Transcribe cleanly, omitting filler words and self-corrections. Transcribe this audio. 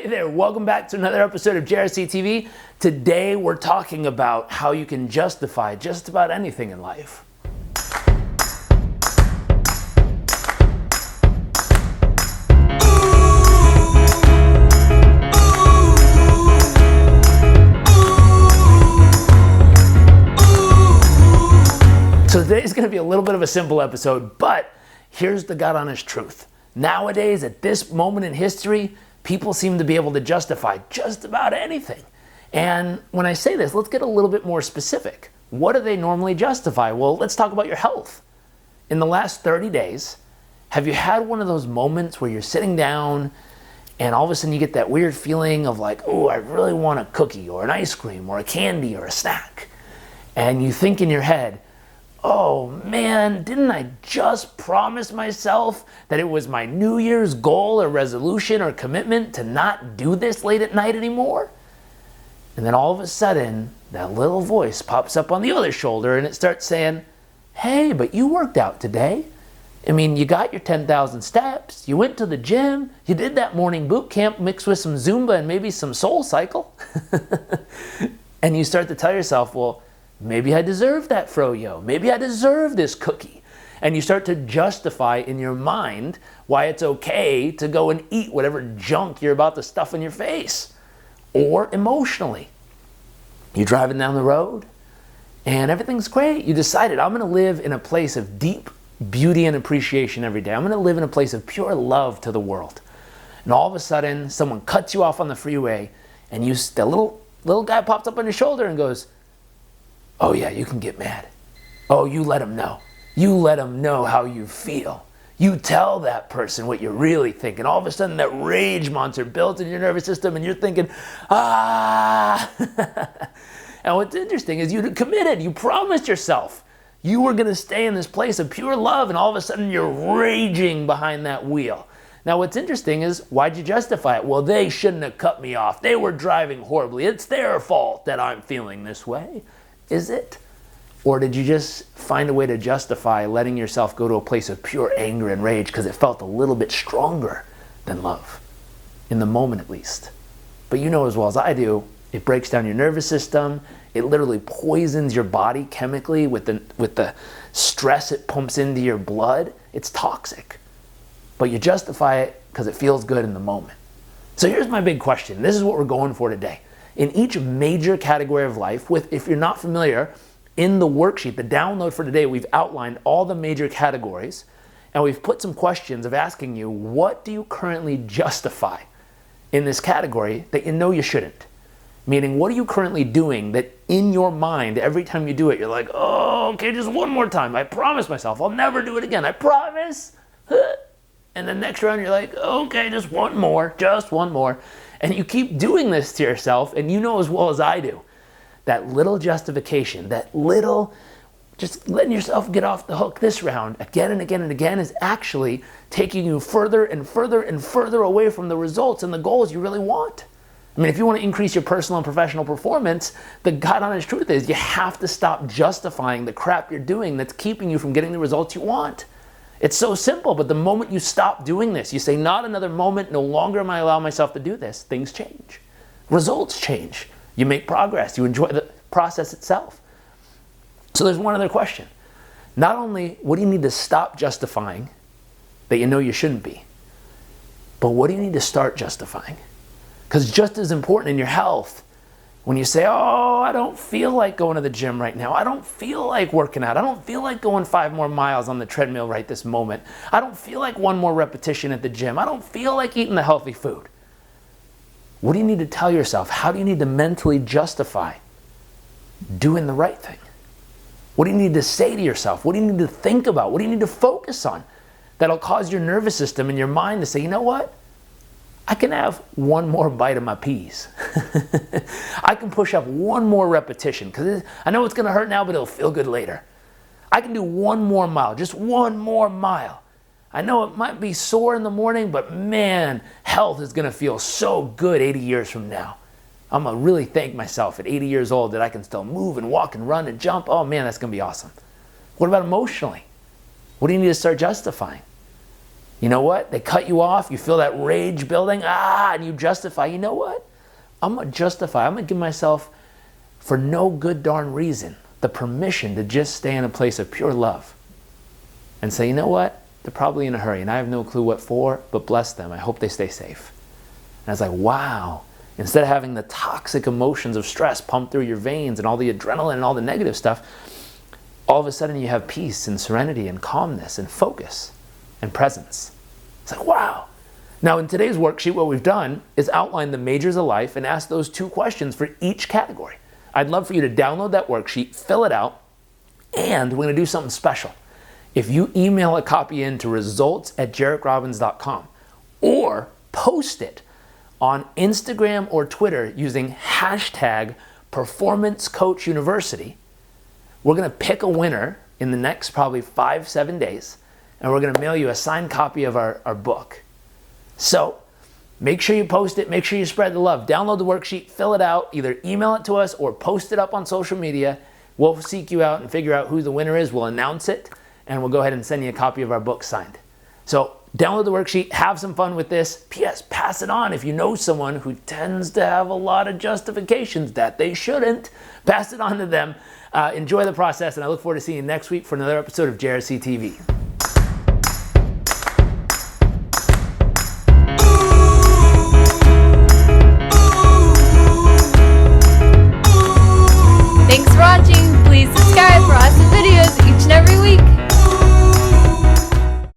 Hey there, welcome back to another episode of JRCtv. Today we're talking about how you can justify just about anything in life. So today's going to be a little bit of a simple episode, but here's the God honest truth. Nowadays, at this moment in history, people seem to be able to justify just about anything. And when I say this, let's get a little bit more specific. What do they normally justify? Well, let's talk about your health. In the last 30 days, have you had one of those moments where you're sitting down and all of a sudden you get that weird feeling of like, oh, I really want a cookie or an ice cream or a candy or a snack. And you think in your head, oh man, didn't I just promise myself that it was my New Year's goal or resolution or commitment to not do this late at night anymore? And then all of a sudden, that little voice pops up on the other shoulder and it starts saying, hey, but you worked out today. I mean, you got your 10,000 steps, you went to the gym, you did that morning boot camp mixed with some Zumba and maybe some Soul Cycle. And you start to tell yourself, well, maybe I deserve that froyo. Maybe I deserve this cookie. And you start to justify in your mind why it's okay to go and eat whatever junk you're about to stuff in your face. Or emotionally, you're driving down the road and everything's great. You decided, I'm going to live in a place of deep beauty and appreciation every day. I'm going to live in a place of pure love to the world. And all of a sudden, someone cuts you off on the freeway and the little guy pops up on your shoulder and goes, oh yeah, you can get mad. Oh, you let them know. You let them know how you feel. You tell that person what you really think. And all of a sudden that rage monster builds in your nervous system and you're thinking, ah. And what's interesting is you committed. You promised yourself you were going to stay in this place of pure love. And all of a sudden you're raging behind that wheel. Now what's interesting is, why'd you justify it? Well, they shouldn't have cut me off. They were driving horribly. It's their fault that I'm feeling this way. Is it? Or did you just find a way to justify letting yourself go to a place of pure anger and rage because it felt a little bit stronger than love? In the moment at least. But you know as well as I do, it breaks down your nervous system. It literally poisons your body chemically with the stress it pumps into your blood. It's toxic. But you justify it because it feels good in the moment. So here's my big question. This is what we're going for today. In each major category of life, if you're not familiar, in the worksheet, the download for today, we've outlined all the major categories and we've put some questions of asking you, what do you currently justify in this category that you know you shouldn't? Meaning, what are you currently doing that in your mind, every time you do it, you're like, oh, okay, just one more time. I promise myself I'll never do it again. I promise. And then next round, you're like, okay, just one more. And you keep doing this to yourself, and you know as well as I do, that little justification, that little just letting yourself get off the hook this round again and again and again is actually taking you further and further and further away from the results and the goals you really want. I mean, if you want to increase your personal and professional performance, the God honest truth is you have to stop justifying the crap you're doing that's keeping you from getting the results you want. It's so simple, but the moment you stop doing this, you say, not another moment, no longer am I allowing myself to do this, things change. Results change. You make progress. You enjoy the process itself. So there's one other question. Not only what do you need to stop justifying that you know you shouldn't be, but what do you need to start justifying? Because just as important in your health, when you say, oh, I don't feel like going to the gym right now. I don't feel like working out. I don't feel like going 5 more miles on the treadmill right this moment. I don't feel like 1 more repetition at the gym. I don't feel like eating the healthy food. What do you need to tell yourself? How do you need to mentally justify doing the right thing? What do you need to say to yourself? What do you need to think about? What do you need to focus on that'll cause your nervous system and your mind to say, you know what? I can have 1 more bite of my peas. I can push up 1 more repetition because I know it's going to hurt now, but it'll feel good later. I can do 1 more mile, just 1 more mile. I know it might be sore in the morning, but man, health is going to feel so good 80 years from now. I'm going to really thank myself at 80 years old that I can still move and walk and run and jump. Oh man, that's going to be awesome. What about emotionally? What do you need to start justifying? You know what? They cut you off. You feel that rage building. And you justify. You know what? I'm going to justify. I'm going to give myself, for no good darn reason, the permission to just stay in a place of pure love and say, you know what? They're probably in a hurry and I have no clue what for, but bless them. I hope they stay safe. And I was like, wow. Instead of having the toxic emotions of stress pump through your veins and all the adrenaline and all the negative stuff, all of a sudden you have peace and serenity and calmness and focus and presence. It's like, wow. Now in today's worksheet, what we've done is outline the majors of life and ask those 2 questions for each category. I'd love for you to download that worksheet, fill it out, and we're going to do something special. If you email a copy in to results@JRCrobbins.com or post it on Instagram or Twitter using hashtag #PerformanceCoachUniversity, we're going to pick a winner in the next probably 5-7 days, and we're going to mail you a signed copy of our book. So make sure you post it. Make sure you spread the love. Download the worksheet, fill it out, either email it to us or post it up on social media. We'll seek you out and figure out who the winner is. We'll announce it, and we'll go ahead and send you a copy of our book signed. So download the worksheet, have some fun with this. P.S. Pass it on if you know someone who tends to have a lot of justifications that they shouldn't. Pass it on to them. Enjoy the process, and I look forward to seeing you next week for another episode of JRCtv.